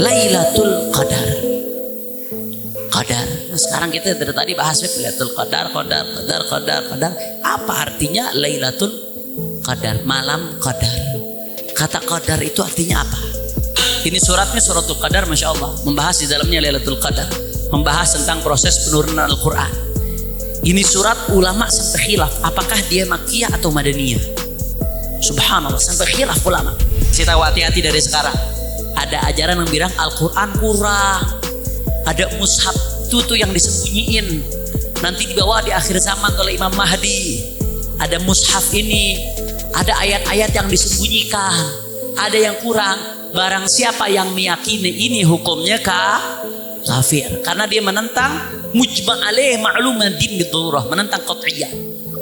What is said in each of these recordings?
Lailatul Qadar. Qadar. Nah, sekarang kita dari tadi bahas Lailatul Qadar. Apa artinya Lailatul Qadar? Malam Qadar. Kata Qadar itu artinya apa? Ini suratnya suratul Qadar, masya Allah, membahas di dalamnya Lailatul Qadar, membahas tentang proses penurunan Al-Quran. Ini surat ulama sampai khilaf, apakah dia Makkiyah atau Madaniyah? Subhanallah, sampai khilaf ulama. Saya tahu hati-hati dari sekarang. Ada ajaran yang bilang Al-Quran kurang, ada mushaf itu yang disembunyiin, nanti dibawa di akhir zaman oleh Imam Mahdi. Ada mushaf ini, ada ayat-ayat yang disembunyikan, ada yang kurang. Barang siapa yang meyakini ini hukumnya kafir, karena dia menentang mujma' alaih ma'luman din bidurah, menentang qat'iyah.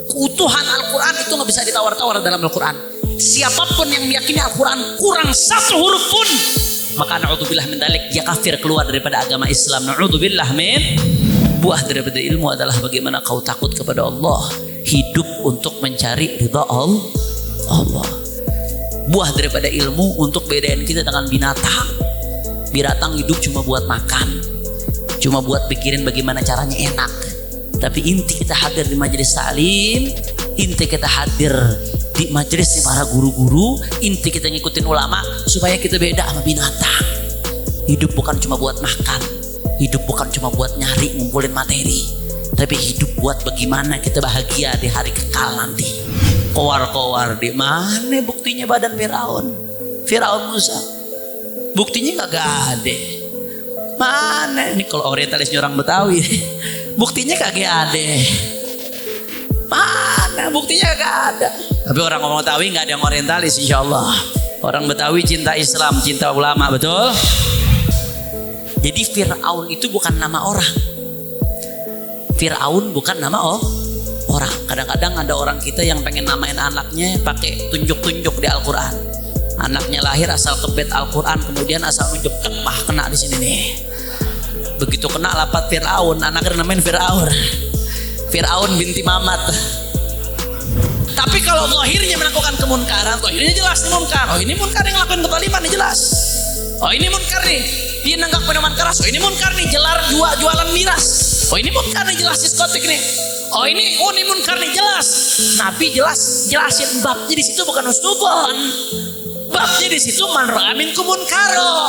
Keutuhan Al-Quran itu nggak bisa ditawar-tawar dalam Al-Quran. Siapapun yang meyakini Al-Quran kurang satu huruf pun, maka na'udzubillah min dzalik, dia kafir, keluar daripada agama Islam. Na'udzubillah min. Buah daripada ilmu adalah bagaimana kau takut kepada Allah, hidup untuk mencari ridha Allah. Buah daripada ilmu untuk bedain kita dengan binatang. Binatang hidup cuma buat makan, cuma buat pikirin bagaimana caranya enak. Tapi inti kita hadir di majelis ta'lim, inti kita hadir di majelis para guru-guru, inti kita ngikutin ulama supaya kita beda sama binatang. Hidup bukan cuma buat makan, hidup bukan cuma buat nyari ngumpulin materi, tapi hidup buat bagaimana kita bahagia di hari kekal nanti. Kowar-kowar di mana buktinya badan Firaun Musa? Buktinya kagak ada. Mana ini kalau orientalisnya orang Betawi? Buktinya kagak ada. Mana buktinya kagak ada. Tapi orang ngomong Betawi nggak ada yang orientalis, insya Allah. Orang Betawi cinta Islam, cinta ulama, betul? Jadi Fir'aun itu bukan nama orang. Fir'aun bukan nama orang. Kadang-kadang ada orang kita yang pengen namain anaknya pakai tunjuk-tunjuk di Al-Quran. Anaknya lahir asal kebet Al-Quran, kemudian asal nunjuk, kena di sini nih. Begitu kena lapat Fir'aun, anaknya namain Fir'aun. Fir'aun binti Mamat. Tapi kalau zahirnya melakukan kemunkaran, zahirnya jelas ini munkar. Oh ini munkar yang ngelakuin kezaliman nih jelas. Oh ini munkar nih, dia nenggak minuman keras. Oh ini munkar nih, jualan miras. Oh ini munkar nih, jelas diskotik nih. Oh ini munkar nih jelas. Nabi jelasin babnya di situ bukan husnuzon. Babnya di situ man ra'a minkum munkaro.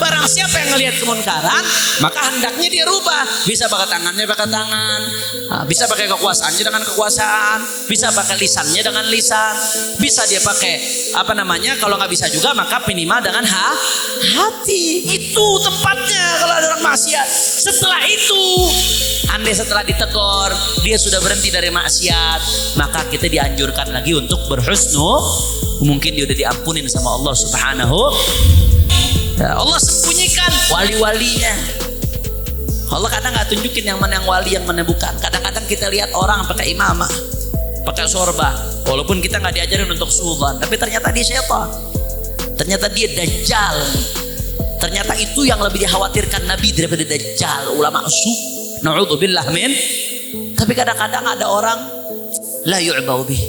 Barang siapa yang ngelihat kemunkaran, maka hendaknya dia rubah. Bisa pakai tangannya pakai tangan, bisa pakai kekuasaannya dengan kekuasaan, bisa pakai lisannya dengan lisan, bisa dia pakai kalau nggak bisa juga maka minimal dengan hati. Itu tempatnya kalau ada orang maksiat. Setelah itu, andai setelah ditegur dia sudah berhenti dari maksiat, maka kita dianjurkan lagi untuk mungkin dia udah diampunin sama Allah Subhanahu. Allah sembunyikan wali-walinya. Allah kadang nggak tunjukin yang mana yang wali, yang mana bukan. Kadang-kadang kita lihat orang pakai imamah, pakai sorban, walaupun kita nggak diajarin untuk suudzon, tapi ternyata dia syaitan, ternyata dia dajjal. Ternyata itu yang lebih dikhawatirkan Nabi daripada dajjal, ulama na'udzubillah min. Tapi kadang-kadang ada orang la yu'ba'u bih,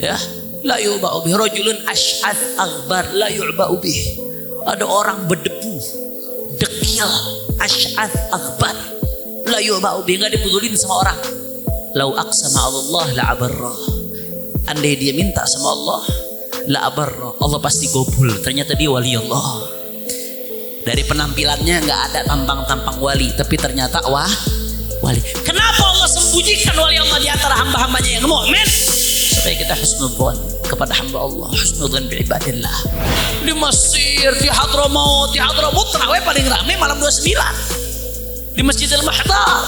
ya, la yu'ba'u bih, rajulun ash'ath aghbar la yu'ba'u bih. Ada orang berdebu, dekil, ash'ath aghbar, la yu'ba'u bih, enggak dipedulin sama orang. Lau aqsama Allah la abarra. Andai dia minta sama Allah, la abarra, Allah pasti gobul. Ternyata dia wali Allah. Dari penampilannya enggak ada tampang-tampang wali, tapi ternyata wali. Kenapa Allah sembunyikan wali Allah di antara hamba-hambanya yang mukmin? Supaya kita husnudzon kepada hamba Allah, husnudzon bi ibadillah. Di Mesir, di Hadramaut terawih paling ramai malam 29 di Masjidil Mahdar.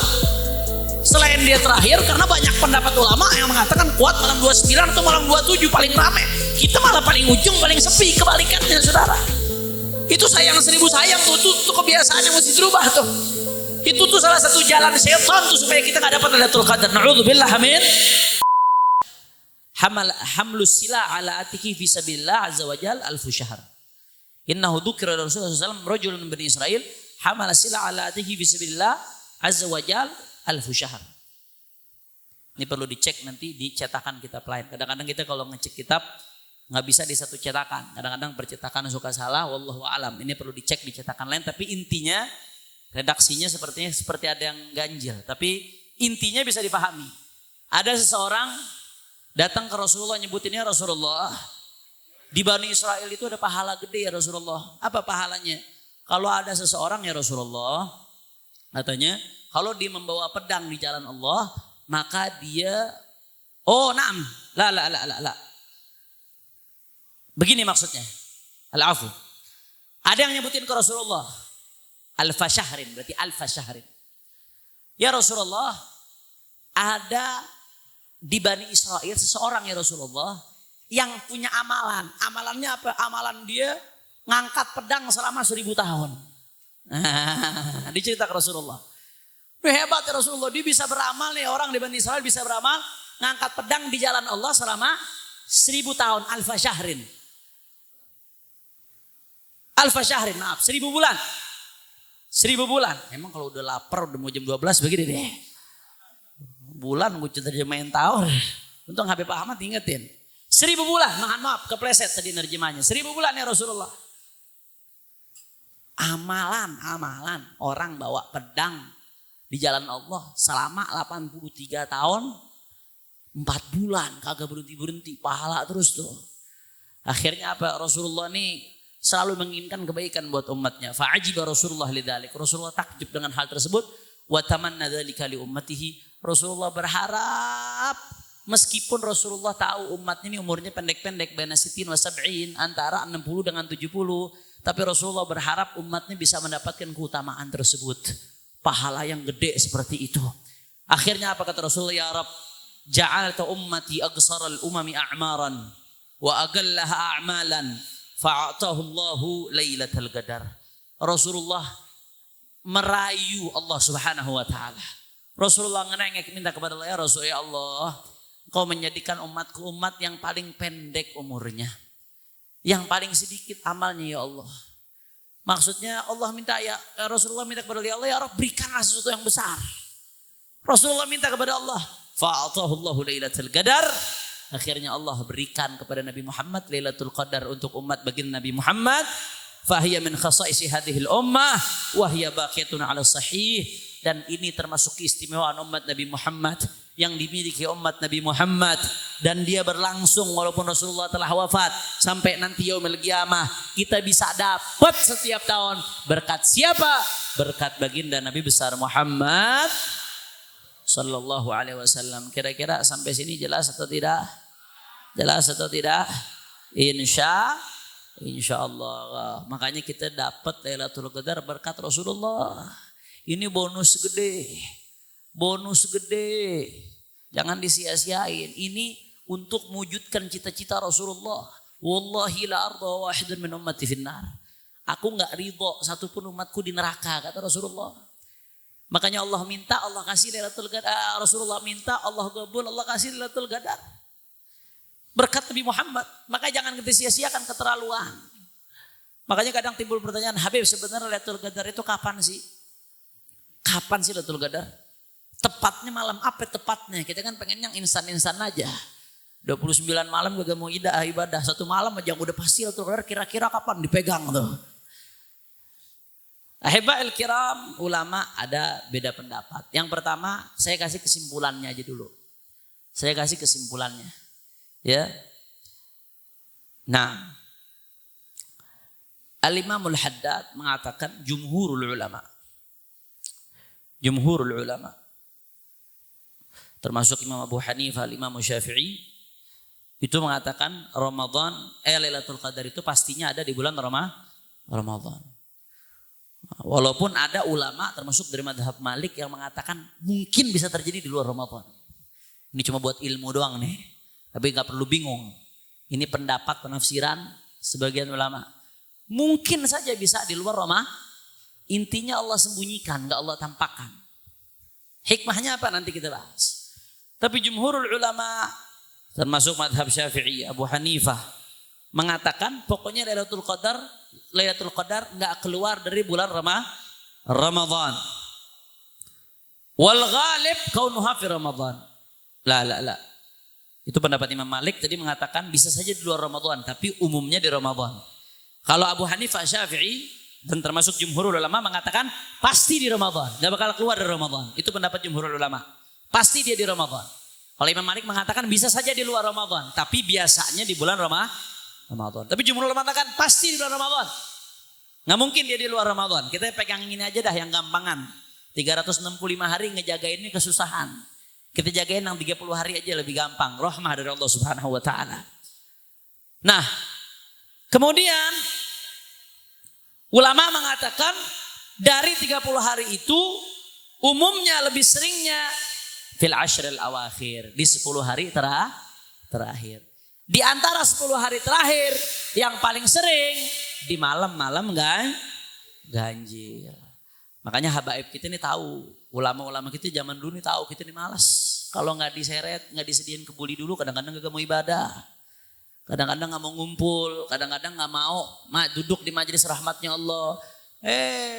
Selain dia terakhir, karena banyak pendapat ulama yang mengatakan kuat malam 29 atau malam 27 paling ramai. Kita malah paling ujung, paling sepi, kebalikannya saudara. Itu sayang seribu sayang tuh kebiasaan yang mesti dirubah tuh. Itu tuh salah satu jalan setan tuh supaya kita nggak dapat Lailatul Qadar. Na'udzubillah amin. Hamlus sila ala atihi fi sabilillah azza wajal alfu syahr. Innahu dzukira Rasulullah sallallahu alaihi wasallam rajulun min Bani Israil hamala sila ala atihi fi sabilillah azza wajal alfu syahr. Ini perlu dicek nanti di cetakan kitab lain. Kadang-kadang kita kalau ngecek kitab Nggak bisa di satu cetakan. Kadang-kadang percetakan suka salah, wallahu alam. Ini perlu dicek di cetakan lain. Tapi intinya redaksinya sepertinya seperti ada yang ganjil. Tapi intinya bisa dipahami. Ada seseorang datang ke Rasulullah nyebutinnya, Rasulullah, di Bani Israel itu ada pahala gede ya Rasulullah. Apa pahalanya? Kalau ada seseorang ya Rasulullah, katanya kalau dia membawa pedang di jalan Allah, maka dia, oh naam, la. Begini maksudnya, al-afu. Ada yang nyebutin ke Rasulullah, alfa syahrin, berarti alfa syahrin. Ya Rasulullah, ada di Bani Israel seseorang ya Rasulullah, yang punya amalan. Amalannya apa? Amalan dia ngangkat pedang selama 1000 tahun. Dicerita ke Rasulullah. Hebat ya Rasulullah, dia bisa beramal nih, orang di Bani Israel bisa beramal, ngangkat pedang di jalan Allah selama 1000 tahun, alfa syahrin. Alfa syahrin, maaf, 1000 bulan. 1000 bulan. Emang kalau udah lapar, udah mau jam 12 begini deh. Bulan gue terjemahin tahun. Untung Habib Ahmad ingetin. 1000 bulan, maaf, kepleset tadi nerjemahnya. 1000 bulan ya Rasulullah. Amalan orang bawa pedang di jalan Allah selama 83 tahun, 4 bulan, kagak berhenti-berhenti, pahala terus tuh. Akhirnya apa? Rasulullah nih selalu menginginkan kebaikan buat umatnya. Fa'ajiba Rasulullah lidzalik. Rasulullah takjub dengan hal tersebut. Wa tamanna dzalika li ummatihi. Rasulullah berharap, meskipun Rasulullah tahu umatnya ini umurnya pendek-pendek, baina sitin wa sab'in, antara 60 dengan 70, tapi Rasulullah berharap umatnya bisa mendapatkan keutamaan tersebut. Pahala yang gede seperti itu. Akhirnya apa kata Rasulullah? Ya Rabb, ja'alta ummati aghsaral umami a'maran wa agallaha a'malan fa'atahu Allahu lailatal qadar. Rasulullah merayu Allah Subhanahu wa taala. Rasulullah ngerengek minta kepada Allah, ya Rasul, ya Allah, Kau menjadikan umatku umat yang paling pendek umurnya, yang paling sedikit amalnya ya Allah. Maksudnya Allah minta, ya Rasulullah minta kepada Allah, ya Rabb, berikanlah sesuatu yang besar. Rasulullah minta kepada Allah, fa'atahu Allahu lailatul qadar. Akhirnya Allah berikan kepada Nabi Muhammad Lailatul Qadar untuk umat baginda Nabi Muhammad. Fahiya min khasaisi hadhil ummah wa hiya baqiyatun 'ala sahih. Dan ini termasuk keistimewaan umat Nabi Muhammad yang dimiliki umat Nabi Muhammad, dan dia berlangsung walaupun Rasulullah telah wafat sampai nanti yaumil qiyamah. Kita bisa dapat setiap tahun berkat siapa? Berkat baginda Nabi besar Muhammad sallallahu alaihi wasallam. Kira-kira sampai sini jelas atau tidak? Jelas atau tidak? Insya Allah. Makanya kita dapat Lailatul Qadar berkat Rasulullah. Ini bonus gede. Bonus gede. Jangan disia-siain. Ini untuk mewujudkan cita-cita Rasulullah. Wallahi la arda wahidun min ummati finnar. Aku enggak ridho satupun umatku di neraka, kata Rasulullah. Makanya Allah minta, Allah kasih Lailatul Qadar. Rasulullah minta, Allah gabul, Allah kasih Lailatul Qadar. Berkat Nabi Muhammad. Maka jangan kita sia-siakan keterlaluan. Makanya kadang timbul pertanyaan, Habib, sebenarnya Lailatul Qadar itu kapan sih? Kapan sih Lailatul Qadar? Tepatnya malam apa tepatnya? Kita kan pengen yang instan-instan aja. 29 malam gak mau ibadah. 1 malam aja udah pasti Lailatul Qadar, kira-kira kapan dipegang tuh. Ahiba'il kiram, ulama ada beda pendapat. Yang pertama, saya kasih kesimpulannya aja dulu. Saya kasih kesimpulannya. Ya. Nah, Al-Imamul Haddad mengatakan jumhurul ulama. Jumhurul ulama. Termasuk Imam Abu Hanifah, Imam Syafi'i itu mengatakan Ramadan, Lailatul Qadar itu pastinya ada di bulan Ramadan. Walaupun ada ulama termasuk dari mazhab Malik yang mengatakan mungkin bisa terjadi di luar Ramadan. Ini cuma buat ilmu doang nih. Tapi gak perlu bingung. Ini pendapat penafsiran sebagian ulama. Mungkin saja bisa di luar Ramadan. Intinya Allah sembunyikan, gak Allah tampakkan. Hikmahnya apa nanti kita bahas. Tapi jumhurul ulama termasuk madhab Syafi'i, Abu Hanifah mengatakan pokoknya Lailatul Qadar gak keluar dari bulan Ramadan. Wal ghalib kaunuha fi Ramadan. La. Itu pendapat Imam Malik tadi mengatakan bisa saja di luar Ramadan, tapi umumnya di Ramadan. Kalau Abu Hanifah, Syafi'i, dan termasuk jumhur ulama mengatakan pasti di Ramadan, gak bakal keluar dari Ramadan. Itu pendapat jumhur ulama. Pasti dia di Ramadan. Kalau Imam Malik mengatakan bisa saja di luar Ramadan, tapi biasanya di bulan Ramadan. Tapi jumhur ulama mengatakan pasti di bulan Ramadan. Gak mungkin dia di luar Ramadan. Kita pegang ini aja dah yang gampangan. 365 hari ngejagainnya kesusahan. Kita jagain yang 30 hari aja lebih gampang. Rahmah dari Allah Subhanahu wa taala. Nah, kemudian ulama mengatakan dari 30 hari itu umumnya lebih seringnya fil ashril awakhir, di 10 hari terakhir. Di antara 10 hari terakhir yang paling sering di malam-malam ganjil. Makanya habaib kita ini tahu, ulama-ulama kita zaman dulu ini tahu kita ini malas. Kalau nggak diseret, nggak disediain kebuli dulu, kadang-kadang nggak mau ibadah. Kadang-kadang nggak mau ngumpul, kadang-kadang nggak mau duduk di majelis rahmatnya Allah.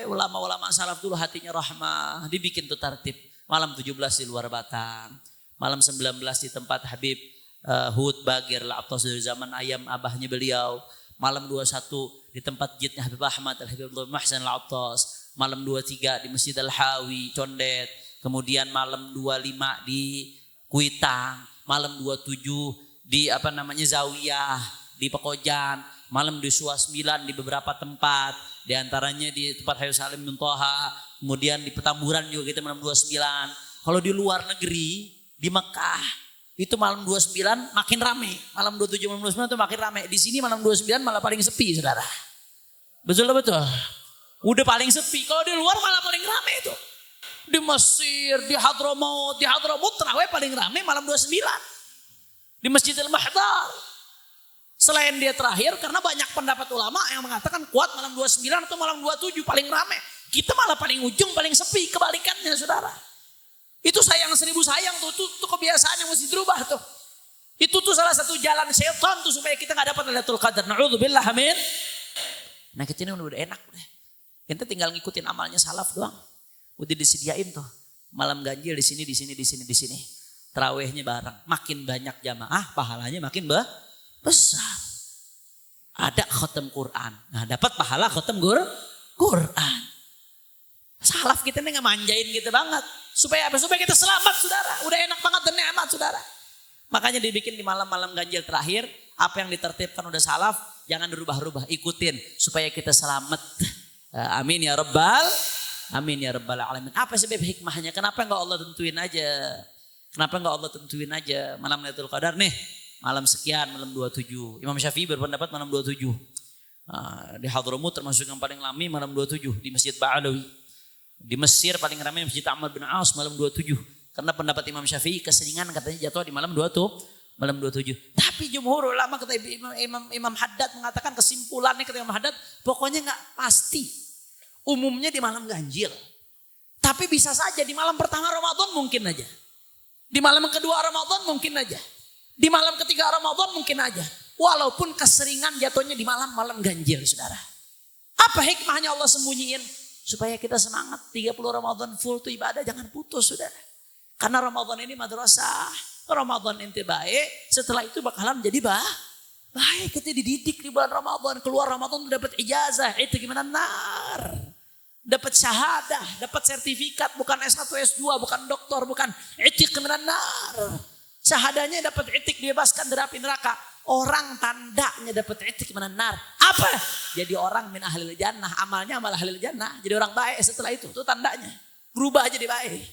Ulama-ulama salaf dulu hatinya rahmah, dibikin tuh tertib. Malam 17 di luar Batang, malam 19 di tempat Habib Hud Bagir Al-Attas dari zaman ayam abahnya beliau. Malam 21 di tempat jidnya Habib Ahmad Al-Habib Mahsan Al-Attas. Malam 23 di Masjid Al-Hawi Condet. Kemudian malam 25 di Kuitang. Malam 27 di Zawiyah di Pekojan. Malam di Suwa 9 di beberapa tempat. Di antaranya di tempat Hayu Salim bin Toha. Kemudian di Petamburan juga kita malam 29. Kalau di luar negeri di Mekah itu malam 29 makin rame. Malam 27 malam 29 itu makin rame. Di sini malam 29 malah paling sepi, saudara. Betul. Udah paling sepi. Kalau di luar malah paling rame itu. Di Mesir, di Hadramut terawih paling rame malam 29. Di Masjidil Mahdar. Selain dia terakhir, karena banyak pendapat ulama yang mengatakan kuat malam 29 atau malam 27 paling rame. Kita malah paling ujung, paling sepi, kebalikannya saudara. Itu sayang 1000 sayang tuh, itu kebiasaan yang mesti dirubah tuh. Itu tuh salah satu jalan setan tuh supaya kita gak dapat Lailatul Qadar. Na'udzubillah amin. Nah kita ini udah enak udah. Kita tinggal ngikutin amalnya salaf doang. Udah disediain tuh. Malam ganjil di sini. Tarawihnya bareng. Makin banyak jamaah, pahalanya makin besar. Ada khatam Quran. Nah dapat pahala khatam Quran. Salaf kita ini ngemanjain gitu banget. Supaya apa? Supaya kita selamat saudara. Udah enak banget dan nikmat saudara. Makanya dibikin di malam-malam ganjil terakhir. Apa yang ditertibkan udah salaf. Jangan dirubah-rubah. Ikutin supaya kita selamat. Amin ya rabbal alamin. Apa sebab hikmahnya? Kenapa enggak Allah tentuin aja? Malam Lailatul Qadar nih, malam sekian, malam 27. Imam Syafi'i berpendapat malam 27. Di Hadramut termasuk yang paling lama malam 27 di Masjid Ba'alawi. Di Mesir paling ramai Masjid Amr bin As malam 27. Karena pendapat Imam Syafi'i keseringan katanya jatuh di malam 27. Tapi jumhur ulama kata Imam Haddad mengatakan kesimpulannya kata Imam Haddad pokoknya enggak pasti. Umumnya di malam ganjil. Tapi bisa saja di malam pertama Ramadan mungkin aja. Di malam kedua Ramadan mungkin aja. Di malam ketiga Ramadan mungkin aja. Walaupun keseringan jatuhnya di malam-malam ganjil saudara. Apa hikmahnya Allah sembunyiin? Supaya kita semangat 30 Ramadan full tuh ibadah jangan putus saudara. Karena Ramadan ini madrasah. Ramadan ente baik. Setelah itu bakalan menjadi baik. Kita dididik di bulan Ramadan. Keluar Ramadan dapat ijazah. Itu gimana nar. Dapat syahadah, dapat sertifikat, bukan S1, S2, bukan doktor, bukan itik minan nar. Syahadahnya dapat itik dibebaskan dari api neraka. Orang tandanya dapat itik minan nar. Apa? Jadi orang min ahlil jannah, amalnya amal ahlil jannah. Jadi orang baik setelah itu tandanya. Berubah jadi baik.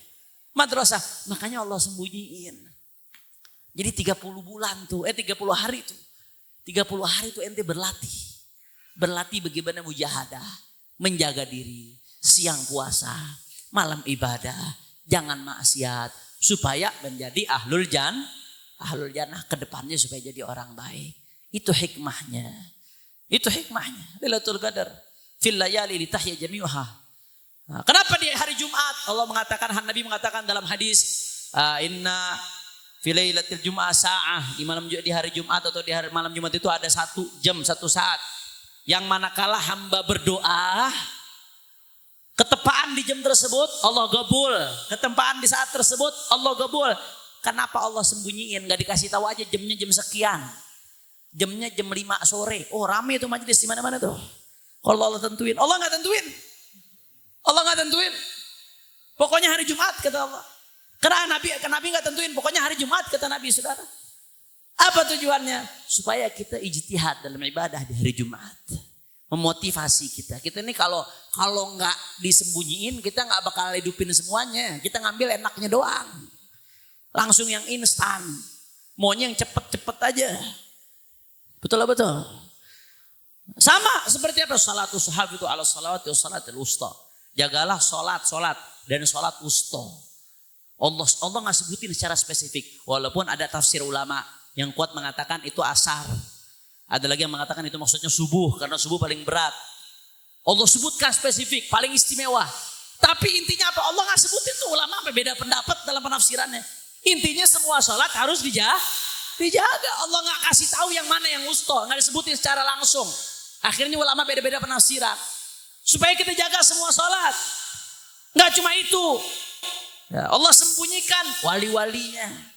Madrasah, makanya Allah sembunyiin. Jadi 30 bulan tuh, 30 hari tuh. 30 hari tuh ente berlatih. Berlatih bagaimana mujahadah, menjaga diri. Siang puasa, malam ibadah, jangan maksiat supaya menjadi ahlul jannah ke depannya supaya jadi orang baik. Itu hikmahnya. Lailatul Qadar fil layali litahya jami'uha. Nah, kenapa di hari Jumat? Allah mengatakan, Nabi mengatakan dalam hadis, inna fi lailatil jum'ah sa'ah, di hari Jumat atau di hari malam Jumat itu ada 1 jam, 1 saat yang manakala hamba berdoa ketepaan di jam tersebut Allah gabul. Ketepaan di saat tersebut Allah gabul. kenapa Allah sembunyiin? Gak dikasih tahu aja jamnya jam sekian. Jamnya jam 5 sore. Oh rame itu majelis di mana-mana tuh. Kalau Allah tentuin. Allah gak tentuin. Allah gak tentuin. Pokoknya hari Jumat kata Allah. Karena Nabi gak tentuin. Pokoknya hari Jumat kata Nabi saudara. Apa tujuannya? Supaya kita ijtihad dalam ibadah di hari Jumat. Memotivasi kita. Kita ini kalau nggak disembunyiin, kita nggak bakal hidupin semuanya. Kita ngambil enaknya doang. Langsung yang instan. Maunya yang cepet-cepet aja. Betul lah betul. Sama seperti apa? Salatus sahabitu ala salawati wa salatil wusta. Jagalah solat dan solat wusta. Allah nggak sebutin secara spesifik. Walaupun ada tafsir ulama. Yang kuat mengatakan itu asar. Ada lagi yang mengatakan itu maksudnya subuh. Karena subuh paling berat. Allah sebutkan spesifik. Paling istimewa. Tapi intinya apa? Allah gak sebutin tuh ulama apa beda pendapat dalam penafsirannya. Intinya semua sholat harus dijaga. Allah gak kasih tahu yang mana yang wusta. Gak disebutin secara langsung. Akhirnya ulama beda-beda penafsiran. Supaya kita jaga semua sholat. Gak cuma itu. Ya, Allah sembunyikan wali-walinya.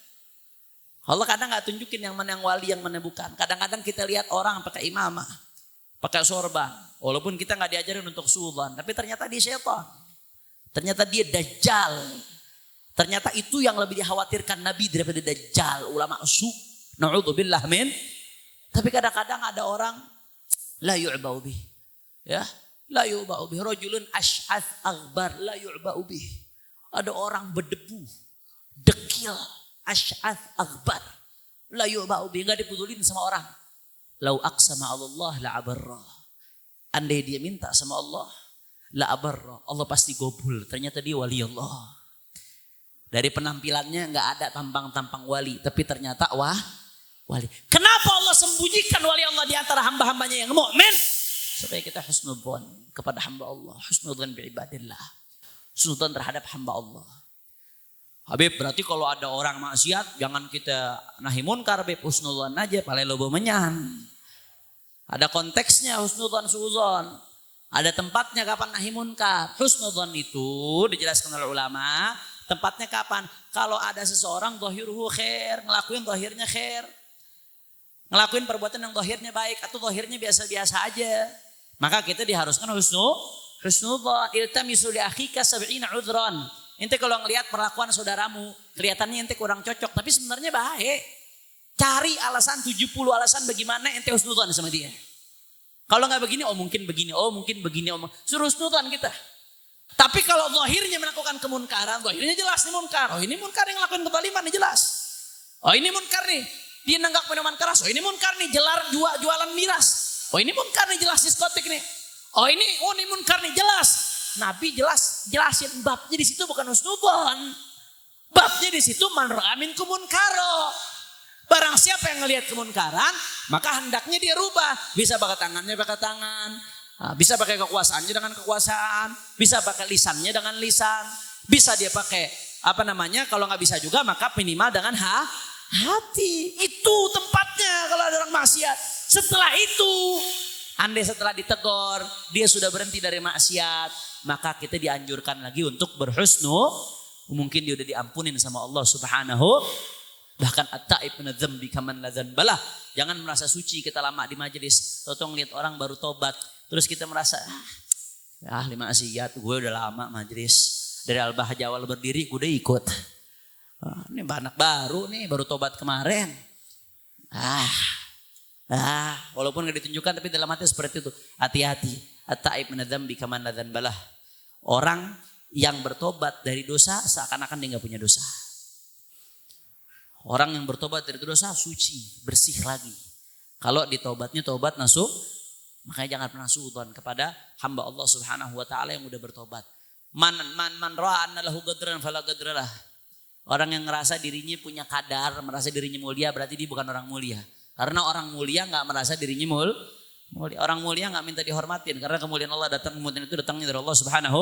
Allah kadang gak tunjukin yang mana yang wali, yang mana bukan. Kadang-kadang kita lihat orang pakai imamah, pakai sorban. Walaupun kita gak diajarin untuk suudzon, tapi ternyata dia syaitan. Ternyata dia dajjal. Ternyata itu yang lebih dikhawatirkan Nabi daripada dajjal. Ulama na'udzubillah min. Tapi kadang-kadang ada orang la yu'ba'u bih. Ya, la yu'ba'u bih. Rajulun ash'ath aghbar la yu'ba'u bih. Ada orang berdebu, dekil. Ash'ath aghbar la yu'ba'u bi, enggak dipedulin sama orang. Lau aqsama 'ala Allah la abarra. Andai dia minta sama Allah la abarra, Allah pasti gobul. Ternyata dia wali Allah. Dari penampilannya enggak ada tampang-tampang wali, tapi ternyata wali. Kenapa Allah sembunyikan wali Allah di antara hamba-hambanya yang mukmin? Supaya kita husnudzon kepada hamba Allah, husnudzon bi ibadillah. Husnudzon terhadap hamba Allah. Habib berarti kalau ada orang maksiat jangan kita nahi munkar, Habib husnudzon aja paling lobo menyan. Ada konteksnya husnudzon suudzon. Ada tempatnya kapan nahi munkar. Husnudzon itu dijelaskan oleh ulama, tempatnya kapan? Kalau ada seseorang dhahiruhu khair, ngelakuin dhahirnya khair. Ngelakuin perbuatan yang dhahirnya baik atau dhahirnya biasa-biasa aja. Maka kita diharuskan husnudzon. Iltamisu li akhika 70 udhran. Ente kalau ngelihat perlakuan saudaramu, kelihatannya ente kurang cocok, tapi sebenarnya baik. Cari alasan 70 alasan bagaimana ente husnudzon sama dia. Kalau nggak begini, oh mungkin begini, suruh husnudzon kita. Tapi kalau zahirnya melakukan kemunkaran, zahirnya jelas nih munkar. Oh ini munkar yang ngelakuin kezaliman nih jelas. Oh ini munkar nih, dia nenggak minuman keras. Oh ini munkar nih, jualan miras. Oh ini munkar nih, jelas diskotik nih. Oh ini munkar nih, jelas. Nabi jelasin babnya di situ bukan husnudzon. Babnya di situ man ra'a minkum munkaro. Barang siapa yang ngelihat kemunkaran, maka hendaknya dia rubah. Bisa pakai tangannya pakai tangan, bisa pakai kekuasaannya dengan kekuasaan, bisa pakai lisannya dengan lisan, bisa dia pakai kalau nggak bisa juga maka minimal dengan hati. Itu tempatnya kalau ada orang maksiat. Setelah itu, andai setelah ditegur dia sudah berhenti dari maksiat, maka kita dianjurkan lagi untuk mungkin dia udah diampunin sama Allah Subhanahu. Bahkan at-ta'ib min adz-dzambi kaman la dzanbalah. Jangan merasa suci kita lama di majelis, tahu ngeliat orang baru tobat, terus kita merasa maksiat, gue udah lama majelis dari Al-Bahjah awal berdiri gue udah ikut. Ini anak baru nih, baru tobat kemarin. Walaupun gak ditunjukkan tapi dalam hati seperti itu. Hati-hati. At-ta'ib min adz-dzambi kaman la dzanbalah. Orang yang bertobat dari dosa seakan-akan dia gak punya dosa. Orang yang bertobat dari dosa suci, bersih lagi. Kalau ditobatnya tobat nasuh, makanya jangan pernah suudzon kepada hamba Allah Subhanahu wa taala yang udah bertobat. Man ra'a anna lahu qadran fala qadralah. Orang yang ngerasa dirinya punya kadar, merasa dirinya mulia, berarti dia bukan orang mulia. Karena orang mulia enggak merasa dirinya mulia. Orang mulia enggak minta dihormatin karena kemuliaan Allah kemuliaan itu datangnya dari Allah Subhanahu.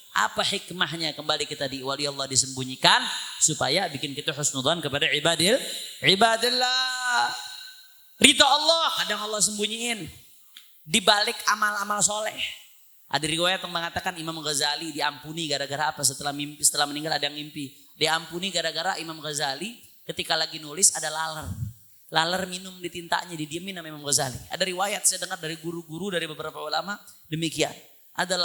Apa hikmahnya kembali kita di wali Allah disembunyikan supaya bikin kita husnudzon kepada ibadillah. Ridha Allah kadang Allah sembunyiin di balik amal-amal soleh. Ada riwayat yang mengatakan Imam Ghazali diampuni gara-gara apa? Setelah meninggal ada yang mimpi. Diampuni gara-gara Imam Ghazali ketika lagi nulis ada laler. Laler minum di tintanya, didiemin sama Imam Ghazali. Ada riwayat saya dengar dari guru-guru, dari beberapa ulama demikian. Ada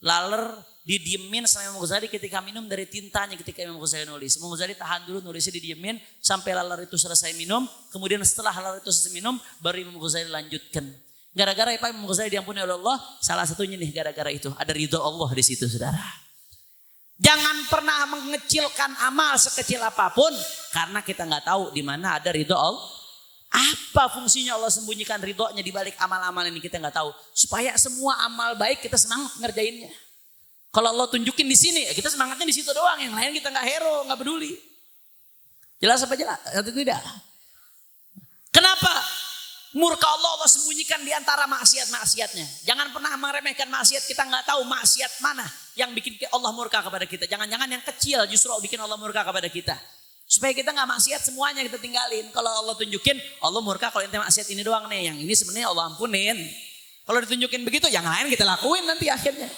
laler didiemin sama Imam Ghazali ketika minum dari tintanya ketika Imam Ghazali nulis. Imam Ghazali tahan dulu nulisnya, didiemin sampai laler itu selesai minum. Kemudian setelah laler itu selesai minum, baru Imam Ghazali lanjutkan. Gara-gara apa Imam Ghazali diampuni oleh Allah? Salah satunya nih gara-gara itu. Ada ridho Allah di situ, saudara. Jangan pernah mengecilkan amal sekecil apapun karena kita nggak tahu di mana ada ridho Allah. Apa fungsinya Allah sembunyikan ridhonya di balik amal-amal ini, kita nggak tahu. Supaya semua amal baik kita semangat ngerjainnya. Kalau Allah tunjukin di sini, kita semangatnya di situ doang. Yang lain kita nggak hero, nggak peduli. Jelas apa jelas? Atau tidak? Kenapa? Murka Allah sembunyikan di antara maksiat-maksiatnya. Jangan pernah meremehkan maksiat, kita nggak tahu maksiat mana yang bikin Allah murka kepada kita. Jangan-jangan yang kecil justru bikin Allah murka kepada kita. Supaya kita nggak maksiat semuanya kita tinggalin. Kalau Allah tunjukin, Allah murka kalau ente maksiat ini doang nih. Yang ini sebenarnya Allah ampunin. Kalau ditunjukin begitu, yang lain kita lakuin nanti akhirnya.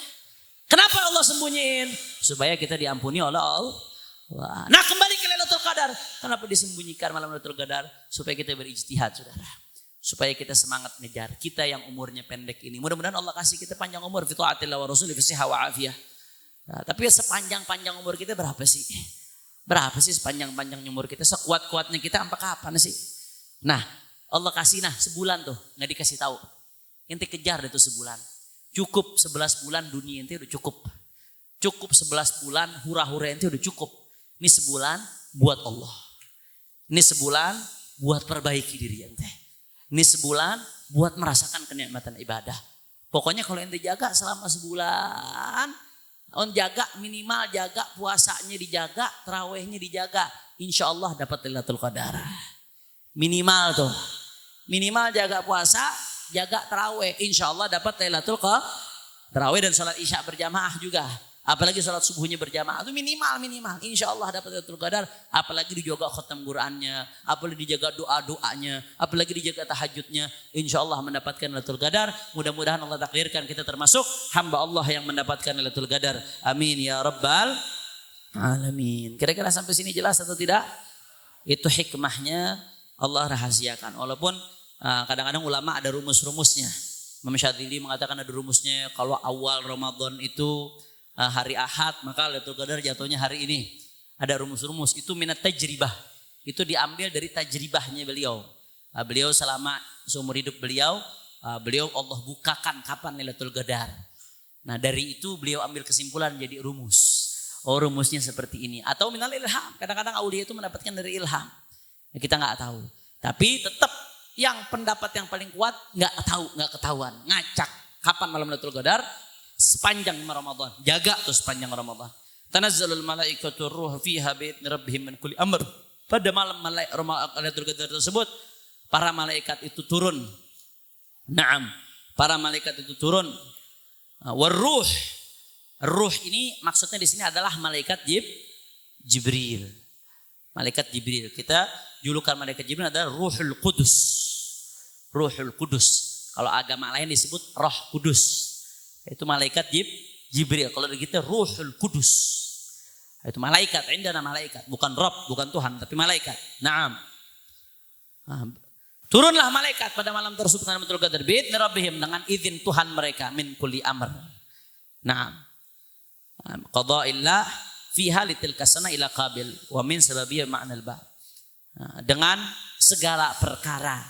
Kenapa Allah sembunyiin? Supaya kita diampuni oleh Allah. Nah kembali ke Lailatul Qadar. Kenapa disembunyikan malam Lailatul Qadar? Supaya kita berijtihad, saudara. Supaya kita semangat ngejar. Kita yang umurnya pendek ini. Mudah-mudahan Allah kasih kita panjang umur. Fi ta'atillah wa rasulih fi sihah wa afiyah. Nah, tapi sepanjang-panjang umur kita berapa sih? Berapa sih sepanjang-panjang umur kita? Sekuat-kuatnya kita sampai kapan sih? Nah Allah kasih sebulan tuh. Gak dikasih tahu. Ente kejar itu sebulan. Cukup 11 bulan dunia ente udah cukup. Cukup 11 bulan hura-hura ente udah cukup. Ini sebulan buat Allah. Ini sebulan buat perbaiki diri ente. Ini sebulan buat merasakan kenikmatan ibadah. Pokoknya kalau ente jaga selama sebulan, on jaga minimal jaga puasanya dijaga, tarawehnya dijaga, insya Allah dapat Lailatul Qadar. Minimal tuh, minimal jaga puasa, jaga taraweh, insya Allah dapat Lailatul Qadar. Taraweh dan sholat isya berjamaah juga. Apalagi sholat subuhnya berjamaah itu minimal. Insya Allah dapat Lailatul Qadar. Apalagi dijaga khatam Qurannya. Apalagi dijaga doa-doanya. Apalagi dijaga tahajudnya. Insya Allah mendapatkan Lailatul Qadar. Mudah-mudahan Allah takdirkan kita termasuk hamba Allah yang mendapatkan Lailatul Qadar. Amin ya rabbal alamin. Kira-kira sampai sini jelas atau tidak? Itu hikmahnya Allah rahasiakan. Walaupun kadang-kadang ulama ada rumus-rumusnya. Imam Syadzili mengatakan ada rumusnya. Kalau awal Ramadan itu hari Ahad, maka Lailatul Qadar jatuhnya hari ini. Ada rumus-rumus, itu minat tajribah. Itu diambil dari tajribahnya beliau. Beliau selama seumur hidup beliau Allah bukakan kapan Lailatul Qadar. Nah dari itu beliau ambil kesimpulan jadi rumus. Oh rumusnya seperti ini. Atau minal ilham, kadang-kadang aulia itu mendapatkan dari ilham. Ya, kita nggak tahu. Tapi tetap yang pendapat yang paling kuat nggak ketahuan. Ngacak kapan malam Lailatul Qadar. Sepanjang Ramadan, jaga tuh sepanjang Ramadan. Tanazzalul malaikatu ruh fiha bi'idzni rabbihim min kulli amr. Pada malam Lailatul Qadar tersebut, para malaikat itu turun. Naam, para malaikat itu turun. Waruh, ruh ini maksudnya di sini adalah malaikat Jibril. Malaikat Jibril. Kita julukan malaikat Jibril adalah Ruhul Qudus. Ruhul Qudus. Kalau agama lain disebut Roh Kudus. Itu malaikat Jibril. Kalau kita Ruhul Kudus. Itu malaikat, indana malaikat. Bukan Rabb, bukan Tuhan, tapi malaikat. Naam. Turunlah malaikat pada malam tersebut Lailatul Qadar bi'idzni rabbihim, dengan izin Tuhan mereka, min kulli amr. Naam. Qada'illah fiha litilka sana ila qabil wa min sababiyya ma'nal ba. Dengan segala perkara.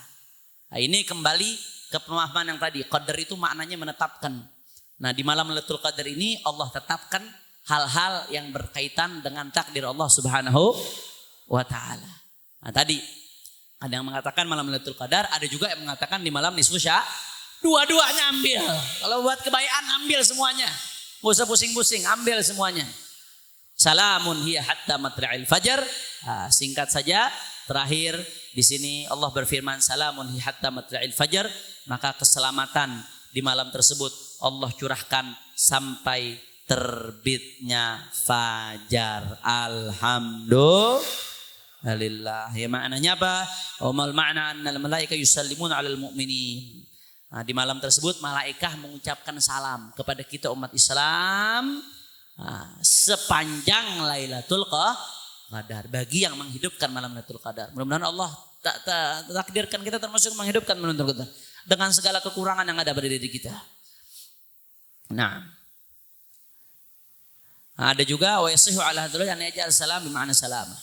Nah, ini kembali ke pemahaman yang tadi. Qadar itu maknanya menetapkan. Nah di malam Lailatul Qadar ini Allah tetapkan hal-hal yang berkaitan dengan takdir Allah Subhanahu wa ta'ala. Nah tadi ada yang mengatakan malam Lailatul Qadar, ada juga yang mengatakan di malam nisfu Sya'ban. Dua-duanya ambil. Kalau buat kebaikan ambil semuanya. Gak usah pusing-pusing, ambil semuanya. Salamun hiya hatta matla'il fajar. Singkat saja, terakhir di sini Allah berfirman salamun hiya hatta matla'il fajar. Maka keselamatan di malam tersebut Allah curahkan sampai terbitnya fajar. Alhamdulillah. Ya maknanya apa? Mal ma'na annal malaika yusallimuna 'alal mu'minin. Nah, di malam tersebut malaikat mengucapkan salam kepada kita umat Islam sepanjang Lailatul Qadar. Bagi yang menghidupkan malam Lailatul Qadar. Mudah-mudahan Allah takdirkan kita termasuk menghidupkan malam Lailatul Qadar dengan segala kekurangan yang ada pada diri kita. Nah, ada juga wa yasihu ala hadzal an yaj'al salam bima'na salamah.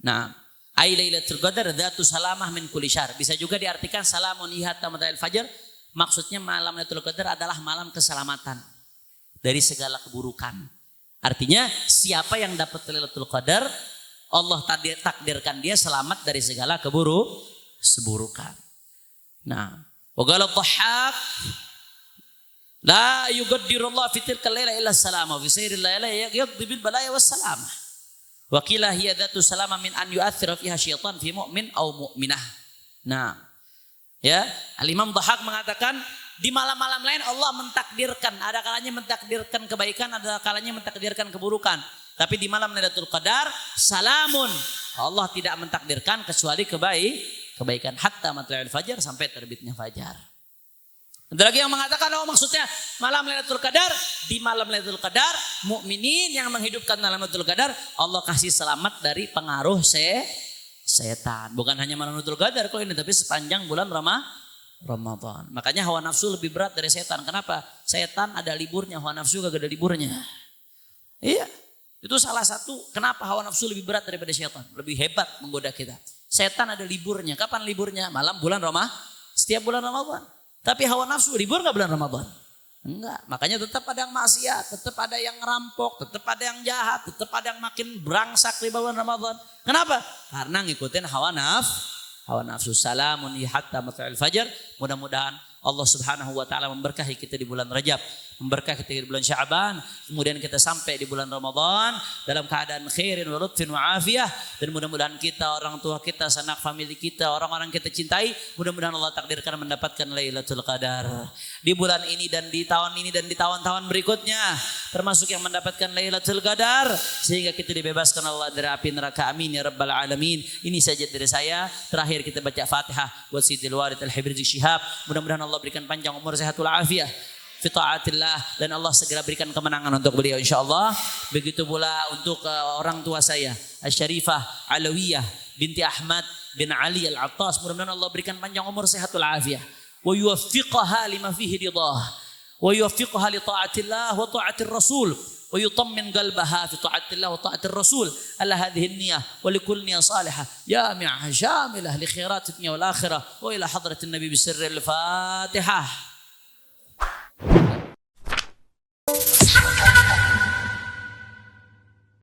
Nah, ai Lailatul Qadar dzatu salamah min kulli syarr. Bisa juga diartikan salamun hatta matla'il fajr. Maksudnya malam Lailatul Qadar adalah malam keselamatan dari segala keburukan. Artinya siapa yang dapat Lailatul Qadar, Allah takdirkan dia selamat dari segala keburukan. Nah, wa qala dhahhak la yuqaddirullah fi tilka al-laila illa salama fi sayril laila yaqdi bil balaya was salama. Wa qila hiya dzatu salama min an yu'athira fiha syaitan fi mu'min aw mu'minah. Nah, ya, Al-Imam Dhahhak mengatakan di malam-malam lain Allah mentakdirkan, ada kalanya mentakdirkan kebaikan, ada kalanya mentakdirkan keburukan. Tapi di malam Lailatul Qadar salamun, Allah tidak mentakdirkan kecuali kebaikan hatta matla'il fajar, sampai terbitnya fajar. Ada lagi yang mengatakan maksudnya malam Lailatul Qadar, di malam Lailatul Qadar mukminin yang menghidupkan malam Lailatul Qadar Allah kasih selamat dari pengaruh setan. Bukan hanya malam Lailatul Qadar kalau ini, tapi sepanjang bulan Ramadan. Makanya hawa nafsu lebih berat dari setan. Kenapa? Setan ada liburnya, hawa nafsu gak ada liburnya. Iya, itu salah satu kenapa hawa nafsu lebih berat daripada setan. Lebih hebat menggoda kita. Setan ada liburnya. Kapan liburnya? Malam bulan Ramadan. Setiap bulan Ramadan. Tapi hawa nafsu libur gak bulan Ramadan? Enggak. Makanya tetap ada yang maksiat, tetap ada yang ngerampok, tetap ada yang jahat, tetap ada yang makin berangsak di bulan Ramadan. Kenapa? Karena ngikutin hawa nafsu. Salamun hatta matla'il fajar. Mudah-mudahan Allah Subhanahu wa taala memberkahi kita di bulan Rajab, memberkahi kita di bulan Sya'ban, kemudian kita sampai di bulan Ramadan dalam keadaan khairin wa lutfin wa afiyah, dan mudah-mudahan kita, orang tua kita, sanak famili kita, orang-orang kita cintai, mudah-mudahan Allah takdirkan mendapatkan Lailatul Qadar di bulan ini dan di tahun ini dan di tahun-tahun berikutnya, termasuk yang mendapatkan Lailatul Qadar sehingga kita dibebaskan Allah dari api neraka. Amin ya rabbal alamin. Ini saja dari saya. Terakhir kita baca Fatihah buat Sidil Walid Al-Habib Rizik Syihab. Mudah-mudahan Allah berikan panjang umur, sehatul afiyah fi taatillah, dan Allah segera berikan kemenangan untuk beliau insyaallah. Begitu pula untuk orang tua saya Asy-Syarifah Alawiyah binti Ahmad bin Ali Al-Attas, mudah-mudahan Allah berikan panjang umur, sehatul afiyah, wa yuwaffiqaha lima fihi ridha, wa yuwaffiqaha li taatillah wa taatir rasul, wa yutammin qalbaha fi taatillah wa taatir rasul ala hadhihi an-niyyah wa likulli niyyah salihah jami'ah syamilah li khairat dunya wal akhirah wa ila hadratin nabi bisirril Fatihah.